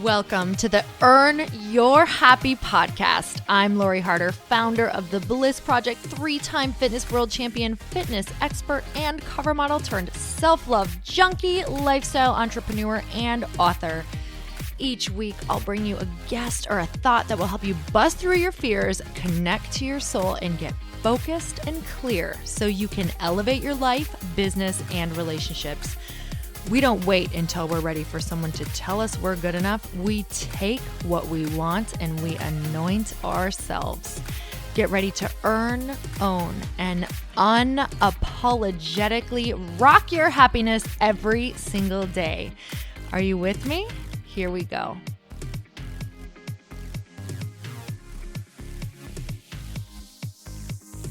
Welcome to the Earn Your Happy podcast. I'm Lori Harder, founder of the Bliss Project, 3-time fitness world champion, fitness expert, and cover model turned self-love junkie, lifestyle entrepreneur, and author. Each week, I'll bring you a guest or a thought that will help you bust through your fears, connect to your soul, and get focused and clear so you can elevate your life, business, and relationships. We don't wait until we're ready for someone to tell us we're good enough. We take what we want and we anoint ourselves. Get ready to earn, own, and unapologetically rock your happiness every single day. Are you with me? Here we go.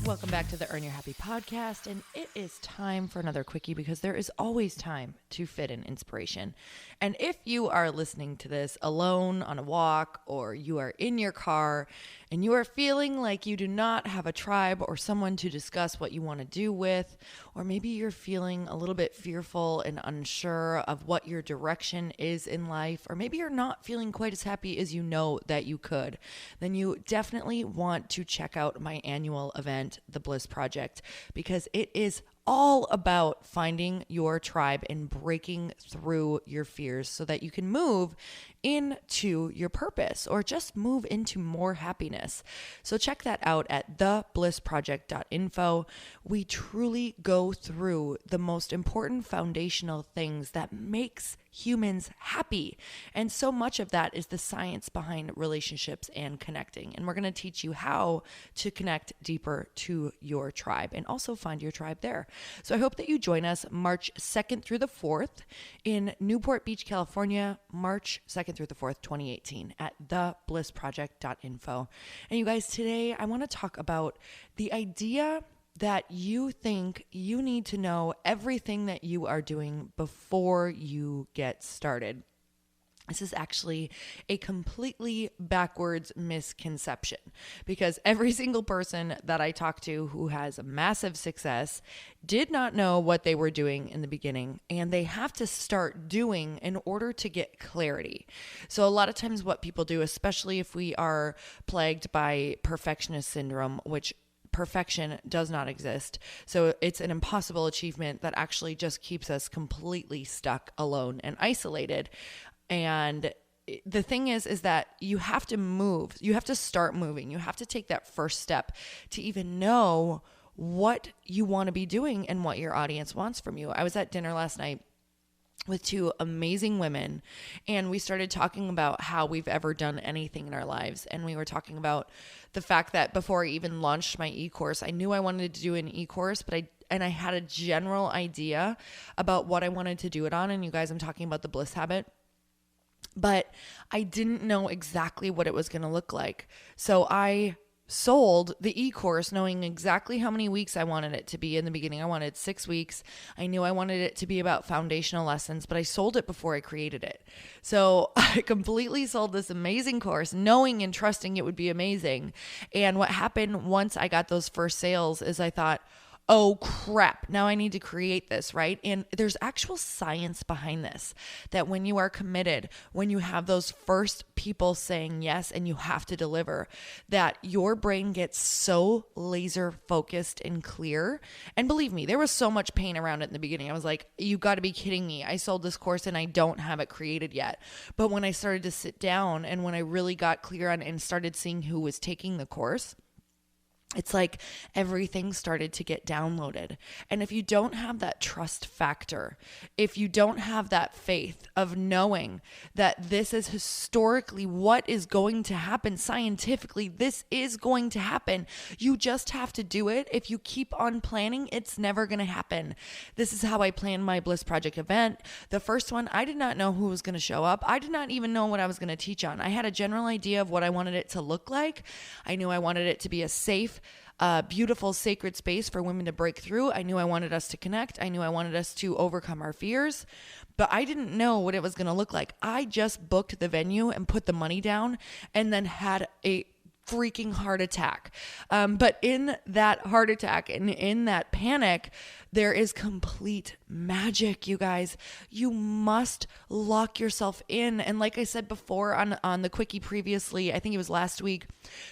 Welcome back to the Earn Your Happy podcast, and it is time for another quickie because there is always time to fit in inspiration. And if you are listening to this alone on a walk, or you are in your car and you are feeling like you do not have a tribe or someone to discuss what you want to do with, or maybe you're feeling a little bit fearful and unsure of what your direction is in life, or maybe you're not feeling quite as happy as you know that you could, then you definitely want to check out my annual event, the Bliss Project, because it is all about finding your tribe and breaking through your fears so that you can move into your purpose or just move into more happiness. So check that out at theblissproject.info. We truly go through the most important foundational things that makes humans happy. And so much of that is the science behind relationships and connecting. And we're going to teach you how to connect deeper to your tribe and also find your tribe there. So I hope that you join us March 2nd through the 4th in Newport Beach, California, March 2nd through the 4th, 2018 at theblissproject.info. And you guys, today I want to talk about the idea that you think you need to know everything that you are doing before you get started. This is actually a completely backwards misconception, because every single person that I talk to who has massive success did not know what they were doing in the beginning, and they have to start doing in order to get clarity. So a lot of times what people do, especially if we are plagued by perfectionist syndrome, which perfection does not exist. So it's an impossible achievement that actually just keeps us completely stuck, alone, and isolated. And the thing is that you have to move. You have to start moving. You have to take that first step to even know what you want to be doing and what your audience wants from you. I was at dinner last night with 2 amazing women, and we started talking about how we've ever done anything in our lives. And we were talking about the fact that before I even launched my eCourse, I knew I wanted to do an eCourse, but I had a general idea about what I wanted to do it on. And you guys, I'm talking about the Bliss Habit. But I didn't know exactly what it was going to look like. So I sold the eCourse knowing exactly how many weeks I wanted it to be. In the beginning, I wanted 6 weeks. I knew I wanted it to be about foundational lessons, but I sold it before I created it. So I completely sold this amazing course, knowing and trusting it would be amazing. And what happened once I got those first sales is I thought, oh crap, now I need to create this, right? And there's actual science behind this, that when you are committed, when you have those first people saying yes and you have to deliver, that your brain gets so laser focused and clear. And believe me, there was so much pain around it in the beginning. I was like, you got to be kidding me. I sold this course and I don't have it created yet. But when I started to sit down and when I really got clear on and started seeing who was taking the course, it's like everything started to get downloaded. And if you don't have that trust factor, if you don't have that faith of knowing that this is historically what is going to happen, scientifically, this is going to happen, you just have to do it. If you keep on planning, it's never going to happen. This is how I planned my Bliss Project event. The first one, I did not know who was going to show up. I did not even know what I was going to teach on. I had a general idea of what I wanted it to look like. I knew I wanted it to be a safe, beautiful, sacred space for women to break through. I knew I wanted us to connect. I knew I wanted us to overcome our fears, but I didn't know what it was going to look like. I just booked the venue and put the money down and then had a freaking heart attack. But in that heart attack and in that panic, there is complete magic, you guys. You must lock yourself in. And like I said before on the quickie previously, I think it was last week,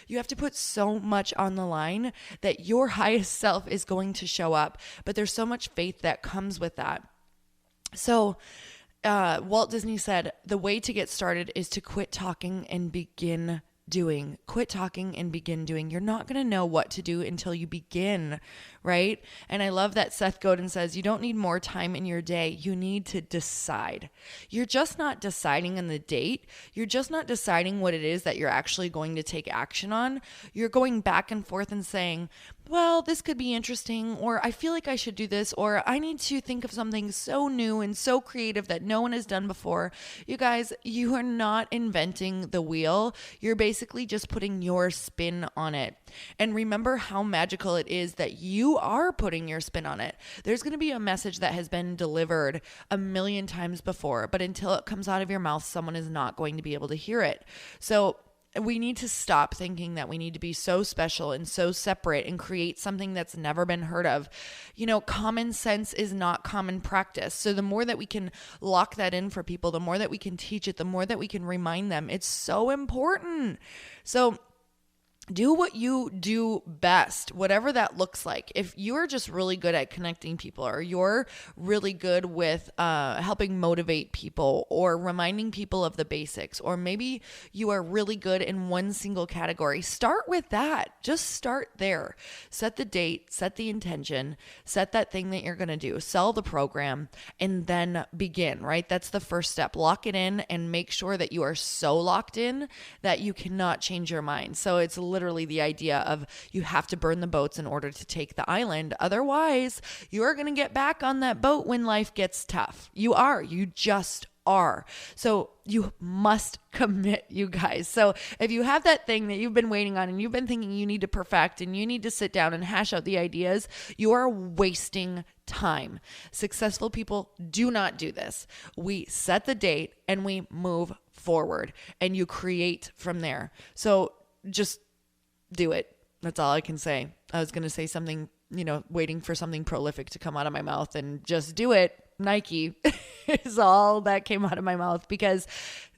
you have to put so much on the line that your highest self is going to show up. But there's so much faith that comes with that. So Walt Disney said, the way to get started is to quit talking and begin doing. Quit talking and begin doing. You're not going to know what to do until you begin, right? And I love that Seth Godin says, you don't need more time in your day. You need to decide. You're just not deciding on the date. You're just not deciding what it is that you're actually going to take action on. You're going back and forth and saying, well, this could be interesting, or I feel like I should do this, or I need to think of something so new and so creative that no one has done before. You guys, you are not inventing the wheel. You're basically just putting your spin on it. And remember how magical it is that you are putting your spin on it. There's going to be a message that has been delivered a million times before, but until it comes out of your mouth, someone is not going to be able to hear it. So we need to stop thinking that we need to be so special and so separate and create something that's never been heard of. You know, common sense is not common practice. So the more that we can lock that in for people, the more that we can teach it, the more that we can remind them, it's so important. So do what you do best, whatever that looks like. If you're just really good at connecting people, or you're really good with helping motivate people or reminding people of the basics, or maybe you are really good in one single category, start with that. Just start there. Set the date, set the intention, set that thing that you're going to do, sell the program, and then begin, right? That's the first step. Lock it in and make sure that you are so locked in that you cannot change your mind. So it's literally the idea of you have to burn the boats in order to take the island. Otherwise, you are going to get back on that boat when life gets tough. You just are. So you must commit, you guys. So if you have that thing that you've been waiting on and you've been thinking you need to perfect and you need to sit down and hash out the ideas, you are wasting time. Successful people do not do this. We set the date and we move forward and you create from there. So just do it. That's all I can say. I was going to say something, waiting for something prolific to come out of my mouth, and just do it. Nike is all that came out of my mouth, because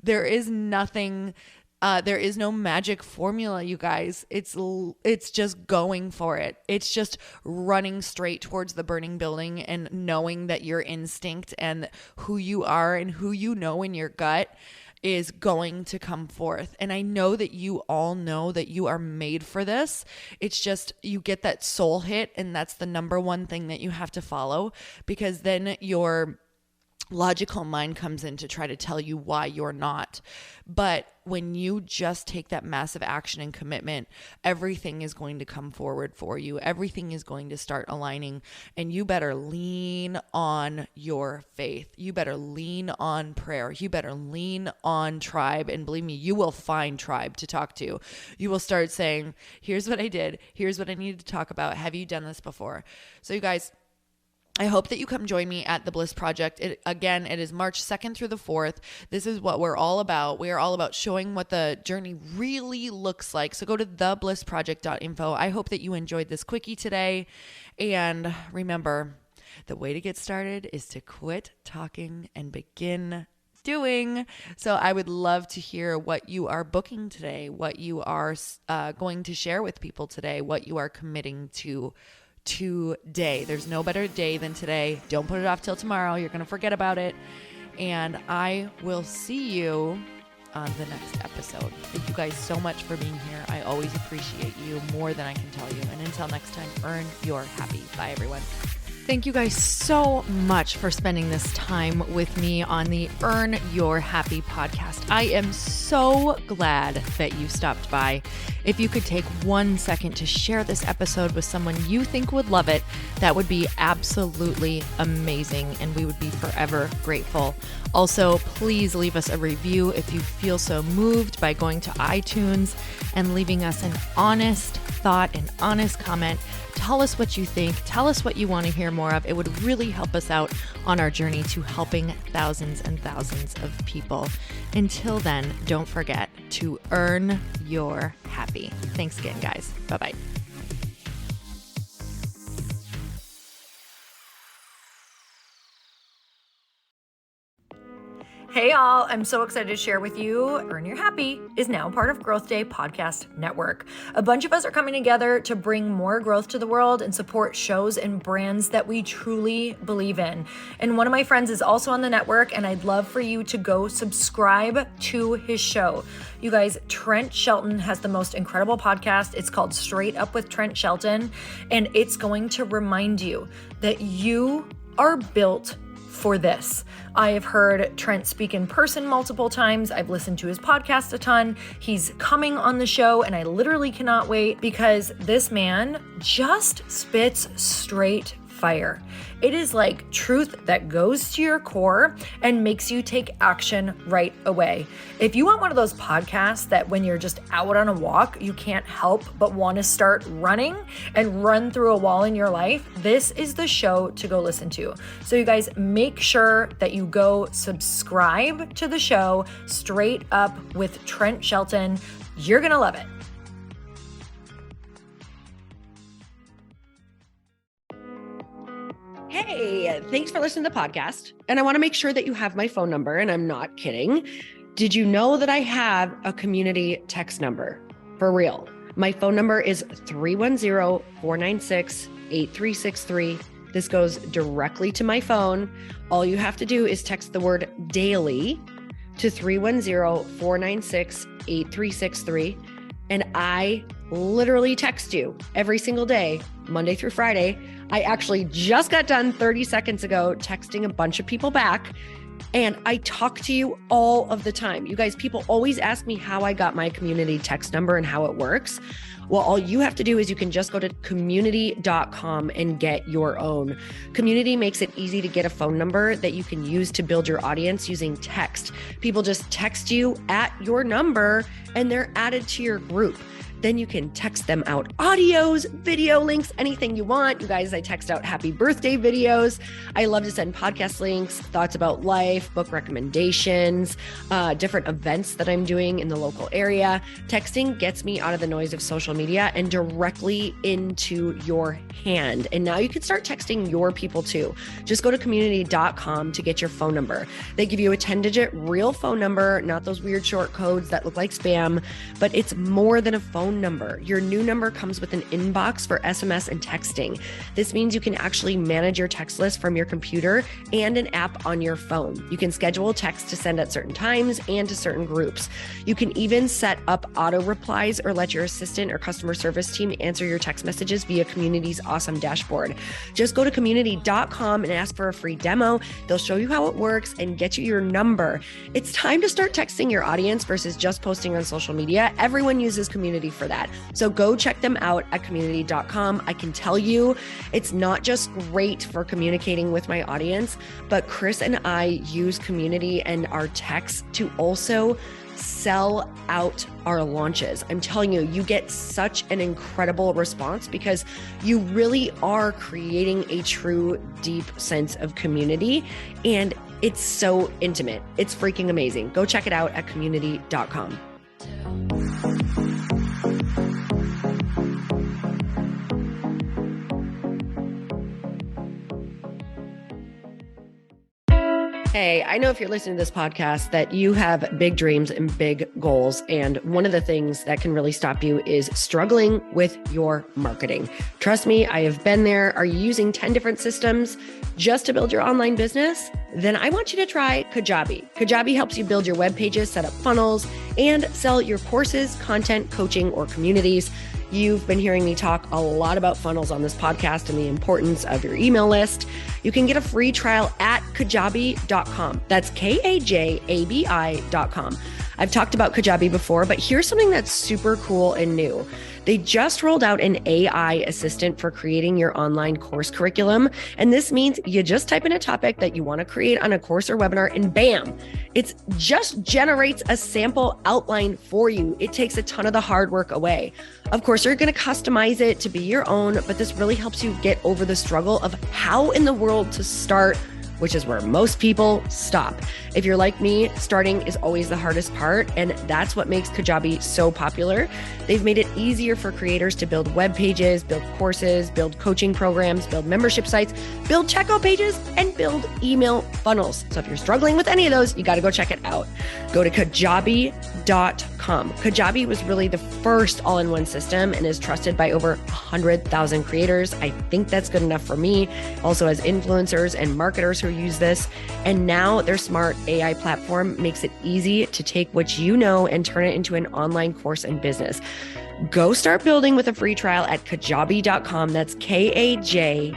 there is nothing, there is no magic formula, you guys. It's just going for it. It's just running straight towards the burning building and knowing that your instinct and who you are and who you know in your gut is going to come forth. And I know that you all know that you are made for this. It's just you get that soul hit, and that's the number one thing that you have to follow, because then your logical mind comes in to try to tell you why you're not. But when you just take that massive action and commitment, everything is going to come forward for you. Everything is going to start aligning, and you better lean on your faith. You better lean on prayer. You better lean on tribe. And believe me, you will find tribe to talk to. You will start saying, here's what I did. Here's what I needed to talk about. Have you done this before? So you guys, I hope that you come join me at the Bliss Project. It is March 2nd through the 4th. This is what we're all about. We are all about showing what the journey really looks like. So go to theblissproject.info. I hope that you enjoyed this quickie today. And remember, the way to get started is to quit talking and begin doing. So I would love to hear what you are booking today, what you are going to share with people today, what you are committing to today. There's no better day than today. Don't put it off till tomorrow. You're going to forget about it. And I will see you on the next episode. Thank you guys so much for being here. I always appreciate you more than I can tell you. And until next time, earn your happy. Bye, everyone. Thank you guys so much for spending this time with me on the Earn Your Happy podcast. I am so glad that you stopped by. If you could take 1 second to share this episode with someone you think would love it, that would be absolutely amazing, and we would be forever grateful. Also, please leave us a review if you feel so moved by going to iTunes and leaving us an honest thought, an honest comment. Tell us what you think. Tell us what you want to hear more of. It would really help us out on our journey to helping thousands and thousands of people. Until then, don't forget to earn your happy. Thanks again, guys. Bye-bye. Hey all, I'm so excited to share with you, Earn Your Happy is now part of Growth Day Podcast Network. A bunch of us are coming together to bring more growth to the world and support shows and brands that we truly believe in. And one of my friends is also on the network, and I'd love for you to go subscribe to his show. You guys, Trent Shelton has the most incredible podcast. It's called Straight Up with Trent Shelton, and it's going to remind you that you are built for this. I have heard Trent speak in person multiple times. I've listened to his podcast a ton. He's coming on the show, and I literally cannot wait because this man just spits straight fire. It is like truth that goes to your core and makes you take action right away. If you want one of those podcasts that when you're just out on a walk, you can't help but want to start running and run through a wall in your life, this is the show to go listen to. So you guys, make sure that you go subscribe to the show, Straight Up with Trent Shelton. You're going to love it. Hey, thanks for listening to the podcast. And I want to make sure that you have my phone number, and I'm not kidding. Did you know that I have a community text number? For real. My phone number is 310-496-8363. This goes directly to my phone. All you have to do is text the word daily to 310-496-8363. And I literally text you every single day, Monday through Friday. I actually just got done 30 seconds ago texting a bunch of people back, and I talk to you all of the time. You guys, people always ask me how I got my community text number and how it works. Well, all you have to do is you can just go to community.com and get your own. Community makes it easy to get a phone number that you can use to build your audience using text. People just text you at your number and they're added to your group. Then you can text them out audios, video links, anything you want. You guys, I text out happy birthday videos. I love to send podcast links, thoughts about life, book recommendations, different events that I'm doing in the local area. Texting gets me out of the noise of social media and directly into your hand. And now you can start texting your people too. Just go to community.com to get your phone number. They give you a 10-digit real phone number, not those weird short codes that look like spam, but it's more than a phone number. Your new number comes with an inbox for SMS and texting. This means you can actually manage your text list from your computer and an app on your phone. You can schedule text to send at certain times and to certain groups. You can even set up auto replies or let your assistant or customer service team answer your text messages via Community's awesome dashboard. Just go to community.com and ask for a free demo. They'll show you how it works and get you your number. It's time to start texting your audience versus just posting on social media. Everyone uses Community for that. So go check them out at community.com. I can tell you it's not just great for communicating with my audience, but Chris and I use Community and our texts to also sell out our launches. I'm telling you, you get such an incredible response because you really are creating a true, deep sense of community. And it's so intimate. It's freaking amazing. Go check it out at community.com. Hey, I know if you're listening to this podcast that you have big dreams and big goals. And one of the things that can really stop you is struggling with your marketing. Trust me, I have been there. Are you using 10 different systems just to build your online business? Then I want you to try Kajabi. Kajabi helps you build your web pages, set up funnels, and sell your courses, content, coaching, or communities. You've been hearing me talk a lot about funnels on this podcast and the importance of your email list. You can get a free trial at kajabi.com. That's Kajabi.com. I've talked about Kajabi before, but here's something that's super cool and new. They just rolled out an AI assistant for creating your online course curriculum. And this means you just type in a topic that you want to create on a course or webinar and bam, it just generates a sample outline for you. It takes a ton of the hard work away. Of course, you're going to customize it to be your own, but this really helps you get over the struggle of how in the world to start which is where most people stop. If you're like me, starting is always the hardest part, and that's what makes Kajabi so popular. They've made it easier for creators to build web pages, build courses, build coaching programs, build membership sites, build checkout pages, and build email funnels. So if you're struggling with any of those, you got to go check it out. Go to kajabi.com. Kajabi was really the first all-in-one system and is trusted by over 100,000 creators. I think that's good enough for me. Also has influencers and marketers who use this. And now their smart AI platform makes it easy to take what you know and turn it into an online course and business. Go start building with a free trial at kajabi.com. That's Kajabi.com.